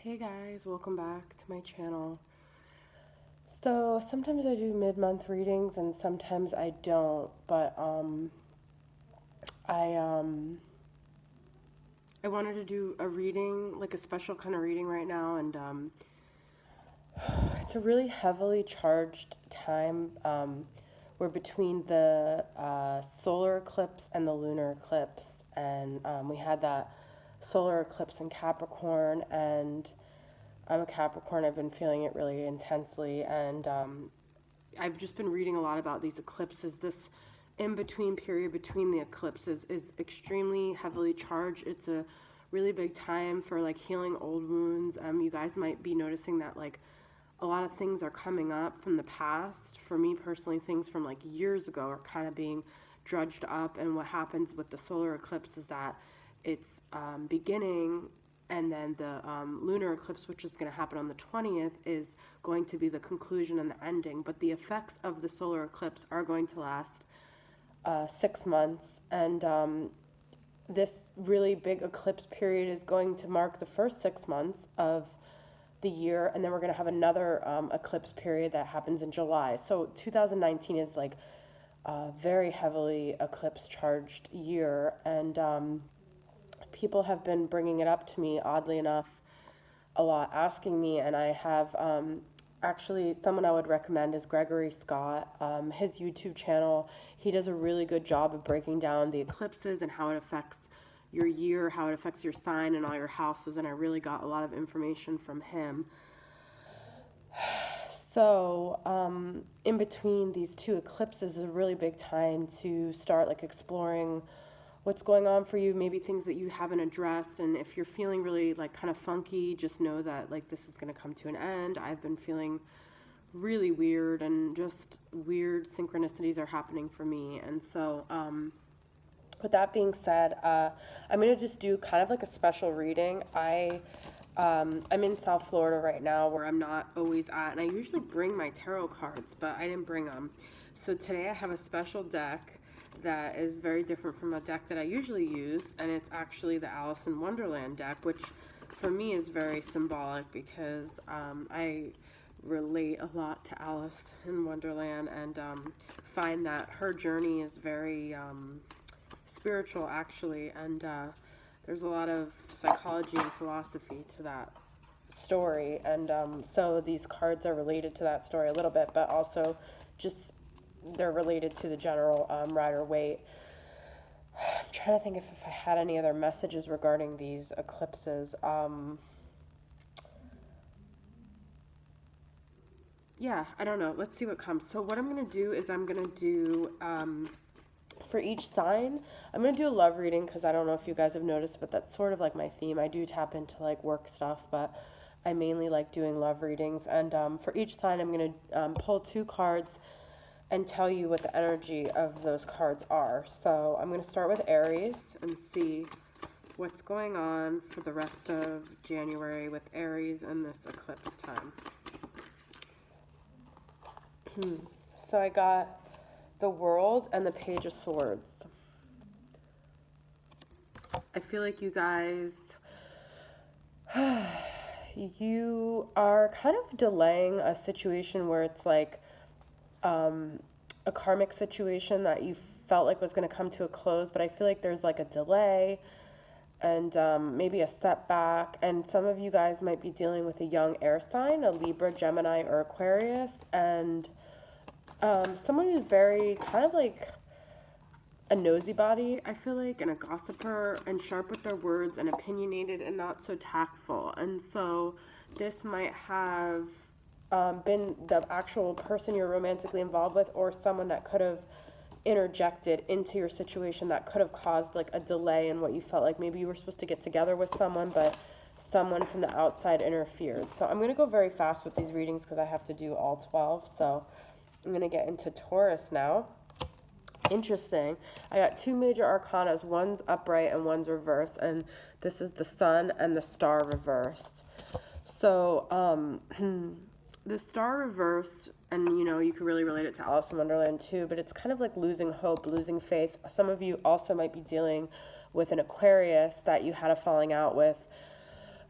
Hey guys, welcome back to my channel. So sometimes I do mid-month readings and sometimes I don't, but I I wanted to do a reading, like a special kind of reading right now, and it's a really heavily charged time. We're between the solar eclipse and the lunar eclipse, and we had that solar eclipse in Capricorn, and I'm a Capricorn. I've been feeling it really intensely, and I've just been reading a lot about these eclipses. This in between period between the eclipses is extremely heavily charged. It's a really big time for like healing old wounds. You guys might be noticing that like a lot of things are coming up from the past. For me personally, things from like years ago are kind of being drudged up. And what happens with the solar eclipse is that it's beginning, and then the lunar eclipse, which is going to happen on the 20th, is going to be the conclusion and the ending. But the effects of the solar eclipse are going to last 6 months, and this really big eclipse period is going to mark the first 6 months of the year, and then we're going to have another eclipse period that happens in July. So 2019 is like a very heavily eclipse charged year, and people have been bringing it up to me, oddly enough, a lot, asking me, and I have actually someone I would recommend is Gregory Scott. His YouTube channel, he does a really good job of breaking down the eclipses and how it affects your year, how it affects your sign and all your houses, and I really got a lot of information from him. So, in between these two eclipses is a really big time to start like exploring what's going on for you, maybe things that you haven't addressed. And if you're feeling really like kind of funky, just know that like this is going to come to an end. I've been feeling really weird, and just weird synchronicities are happening for me. And so, with that being said, I'm going to just do kind of like a special reading. I'm in South Florida right now, where I'm not always at, and I usually bring my tarot cards, but I didn't bring them. So today I have a special deck that is very different from a deck that I usually use, and it's actually the Alice in Wonderland deck, which for me is very symbolic because I relate a lot to Alice in Wonderland, and find that her journey is very spiritual, actually, and there's a lot of psychology and philosophy to that story, and so these cards are related to that story a little bit, but also just they're related to the general Rider-Waite. I'm trying to think if I had any other messages regarding these eclipses. Yeah, I don't know. Let's see what comes. So what I'm going to do is I'm going to do, for each sign, I'm going to do a love reading, because I don't know if you guys have noticed, but that's sort of like my theme. I do tap into like work stuff, but I mainly like doing love readings. And for each sign, I'm going to pull two cards and tell you what the energy of those cards are. So I'm going to start with Aries and see what's going on for the rest of January with Aries and this eclipse time. So I got the World and the Page of Swords. I feel like you guys, you are kind of delaying a situation where it's like a karmic situation that you felt like was going to come to a close, but I feel like there's like a delay and maybe a setback, and some of you guys might be dealing with a young air sign, a Libra, Gemini, or Aquarius, and someone who's very kind of like a nosy body, I feel like, and a gossiper, and sharp with their words, and opinionated, and not so tactful. And so this might have been the actual person you're romantically involved with, or someone that could have interjected into your situation that could have caused like a delay in what you felt like. Maybe you were supposed to get together with someone, but someone from the outside interfered. So I'm going to go very fast with these readings because I have to do all 12. So I'm going to get into Taurus now. Interesting. I got two major arcanas. One's upright and one's reversed, and this is the Sun and the Star reversed. So the Star reversed, and you know, you can really relate it to Alice in Wonderland too, but it's kind of like losing hope, losing faith. Some of you also might be dealing with an Aquarius that you had a falling out with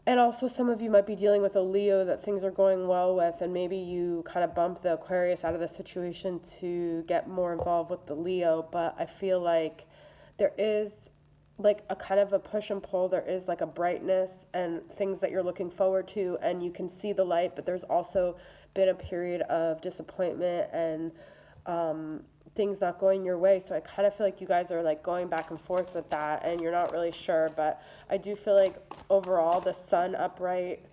And also, some of you might be dealing with a Leo that things are going well with, and maybe you kind of bump the Aquarius out of the situation to get more involved with the Leo. But I feel like there is like a kind of a push and pull. There is like a brightness and things that you're looking forward to, and you can see the light, but there's also been a period of disappointment and things not going your way. So I kind of feel like you guys are like going back and forth with that, and you're not really sure. But I do feel like overall, the sun upright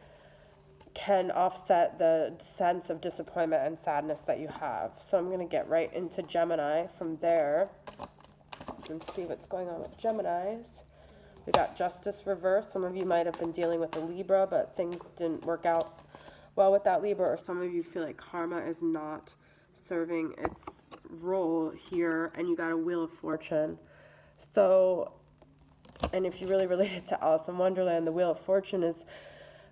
can offset the sense of disappointment and sadness that you have. So I'm going to get right into Gemini from there and see what's going on with Geminis. We got Justice reverse. Some of you might have been dealing with a Libra, but things didn't work out well with that Libra, or some of you feel like karma is not serving its role here, and you got a Wheel of Fortune. So, and if you really relate it to Alice in Wonderland, the Wheel of Fortune is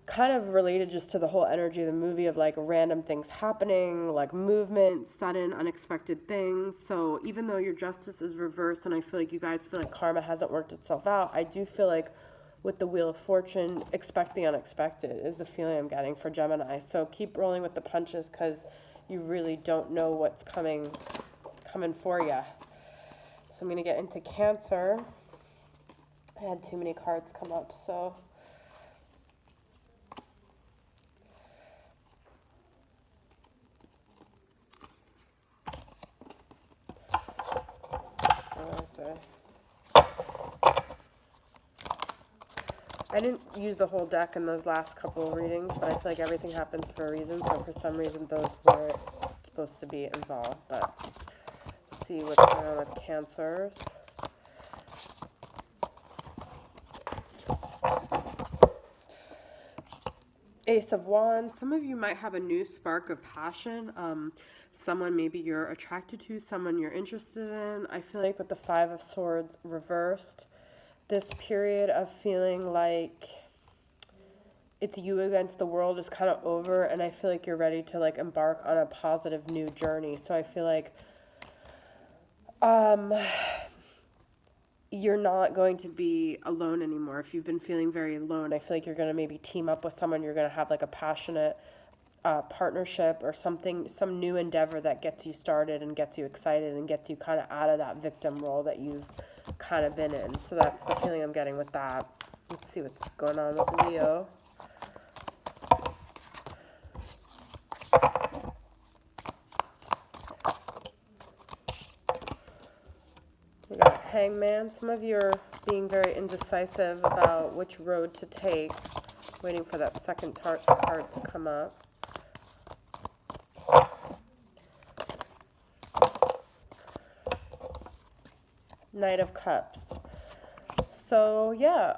kind of related just to the whole energy of the movie of like random things happening, like movement, sudden, unexpected things. So even though your Justice is reversed, and I feel like you guys feel like karma hasn't worked itself out, I do feel like with the Wheel of Fortune, expect the unexpected is the feeling I'm getting for Gemini. So keep rolling with the punches, because you really don't know what's coming for you. So I'm going to get into Cancer. I had too many cards come up, so I didn't use the whole deck in those last couple of readings, but I feel like everything happens for a reason, so for some reason those were supposed to be involved. But let's see what's going on with Cancers. Ace of Wands. Some of you might have a new spark of passion. Someone maybe you're attracted to, someone you're interested in. I feel like with the Five of Swords reversed, this period of feeling like it's you against the world is kind of over, and I feel like you're ready to like embark on a positive new journey. So I feel like you're not going to be alone anymore. If you've been feeling very alone, I feel like you're going to maybe team up with someone. You're going to have like a passionate partnership or something, some new endeavor that gets you started and gets you excited and gets you kind of out of that victim role that you've kind of been in. So that's the feeling I'm getting with that. Let's see what's going on with Leo. We got Hangman. Some of you are being very indecisive about which road to take, waiting for that second card to come up. Knight of Cups. So yeah,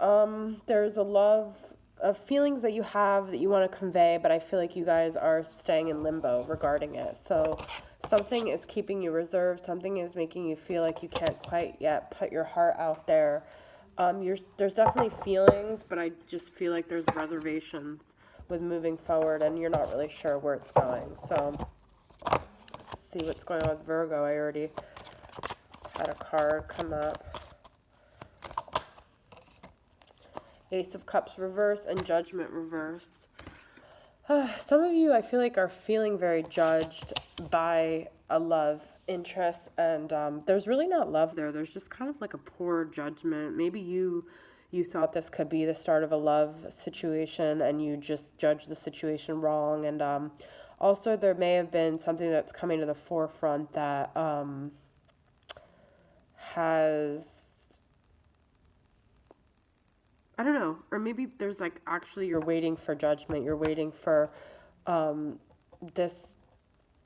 there's a love of feelings that you have that you want to convey, but I feel like you guys are staying in limbo regarding it. So something is keeping you reserved. Something is making you feel like you can't quite yet put your heart out there. There's definitely feelings, but I just feel like there's reservations with moving forward, and you're not really sure where it's going. So let's see what's going on with Virgo. I already had a card come up. Ace of Cups reverse and Judgment reverse. Some of you, I feel like, are feeling very judged by a love interest, and there's really not love there. There's just kind of like a poor judgment. Maybe you thought this could be the start of a love situation, and you just judged the situation wrong. And also, there may have been something that's coming to the forefront that has, I don't know, or maybe there's like actually you're waiting for judgment. You're waiting for this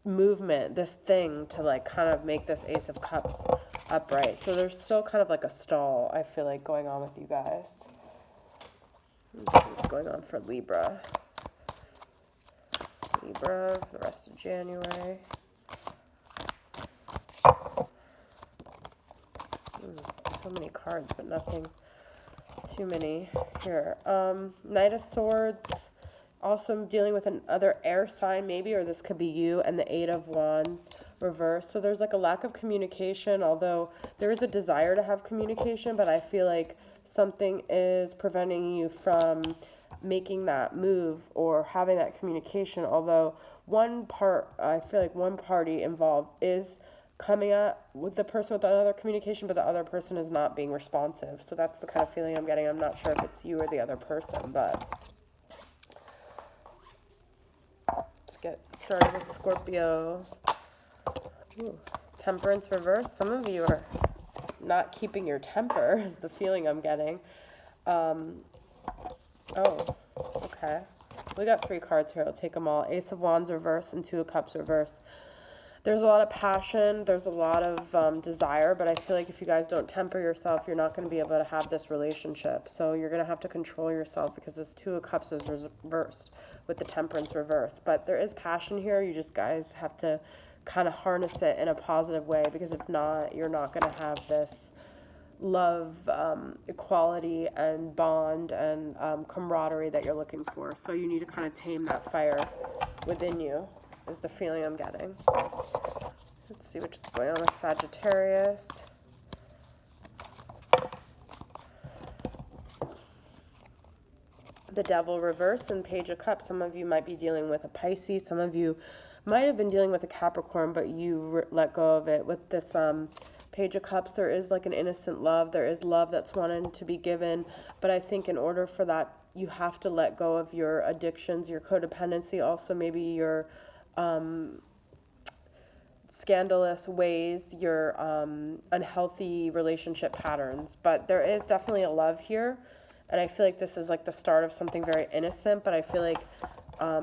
movement, this thing to like kind of make this Ace of Cups upright. So there's still kind of like a stall, I feel like, going on with you guys. Let's see what's going on for Libra. Libra for the rest of January. So many cards, but nothing too many here. Knight of Swords. Also dealing with another air sign maybe, or this could be you, and the Eight of Wands reverse. So there's like a lack of communication, although there is a desire to have communication, but I feel like something is preventing you from making that move or having that communication. Although I feel like one party involved is coming up with the person with another communication, but the other person is not being responsive. So that's the kind of feeling I'm getting. I'm not sure if it's you or the other person, but let's get started with Scorpio. Ooh, Temperance reverse. Some of you are not keeping your temper is the feeling I'm getting. Oh, okay. We got 3 cards here. I'll take them all. Ace of Wands reverse and 2 of Cups reverse. There's a lot of passion. There's a lot of desire, but I feel like if you guys don't temper yourself, you're not going to be able to have this relationship. So you're going to have to control yourself because this 2 of Cups is reversed with the Temperance reverse. But there is passion here. You just guys have to kind of harness it in a positive way, because if not, you're not going to have this love, equality, and bond, and camaraderie that you're looking for. So you need to kind of tame that fire within you, is the feeling I'm getting. Let's see what's going on with Sagittarius. The Devil reverse and Page of Cups. Some of you might be dealing with a Pisces. Some of you might have been dealing with a Capricorn, but you let go of it. With this Page of Cups, there is like an innocent love. There is love that's wanted to be given. But I think in order for that, you have to let go of your addictions, your codependency, also maybe your scandalous ways, your unhealthy relationship patterns. But there is definitely a love here. And I feel like this is like the start of something very innocent, but I feel like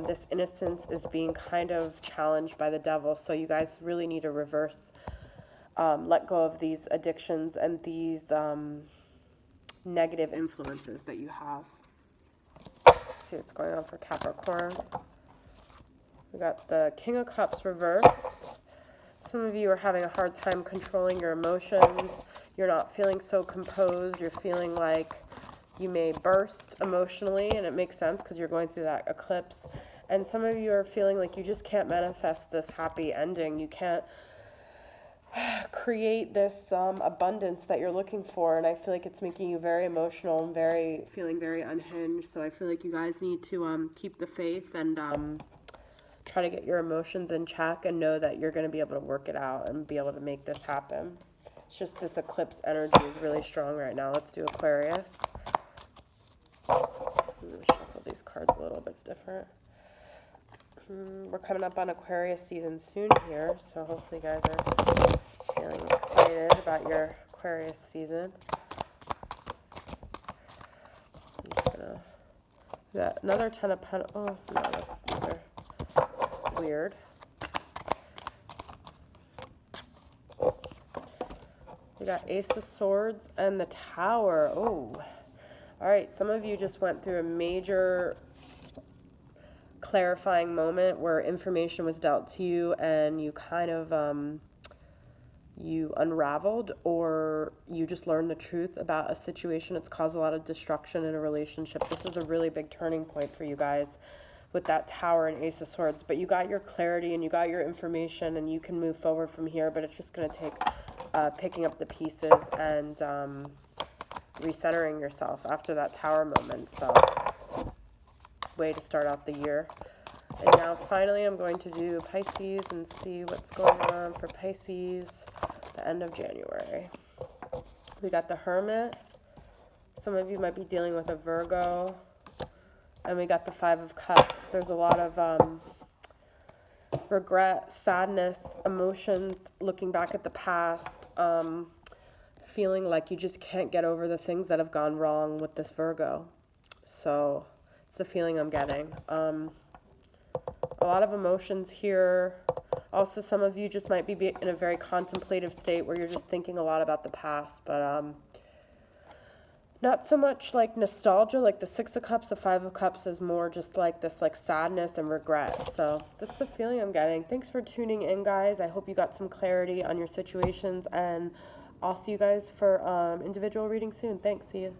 this innocence is being kind of challenged by the devil. So you guys really need to reverse, let go of these addictions and these negative influences that you have. Let's see what's going on for Capricorn. We got the King of Cups reversed. Some of you are having a hard time controlling your emotions. You're not feeling so composed. You're feeling like you may burst emotionally, and it makes sense because you're going through that eclipse. And some of you are feeling like you just can't manifest this happy ending. You can't create this abundance that you're looking for, and I feel like it's making you very emotional and feeling very unhinged. So I feel like you guys need to keep the faith and try to get your emotions in check and know that you're going to be able to work it out and be able to make this happen. It's just this eclipse energy is really strong right now. Let's do Aquarius. I'm going to shuffle these cards a little bit different. We're coming up on Aquarius season soon here, so hopefully you guys are feeling excited about your Aquarius season. I'm just gonna, we got another 10 of Pentacles. Oh, no, these are weird. We got Ace of Swords and the Tower. Oh. All right, some of you just went through a major clarifying moment where information was dealt to you and you kind of you unraveled, or you just learned the truth about a situation. It's caused a lot of destruction in a relationship. This is a really big turning point for you guys with that Tower and Ace of Swords. But you got your clarity and you got your information, and you can move forward from here. But it's just going to take picking up the pieces and recentering yourself after that Tower moment. So, way to start out the year. And now finally I'm going to do Pisces and see what's going on for Pisces the end of January. We got the Hermit. Some of you might be dealing with a Virgo. And we got the 5 of Cups. There's a lot of regret, sadness, emotions, looking back at the past, feeling like you just can't get over the things that have gone wrong with this Virgo. So it's the feeling I'm getting. A lot of emotions here. Also, some of you just might be in a very contemplative state where you're just thinking a lot about the past, but not so much like nostalgia. Like the 6 of Cups, the 5 of Cups is more just like this like sadness and regret. So that's the feeling I'm getting. Thanks for tuning in, guys. I hope you got some clarity on your situations, and I'll see you guys for individual reading soon. Thanks. See you.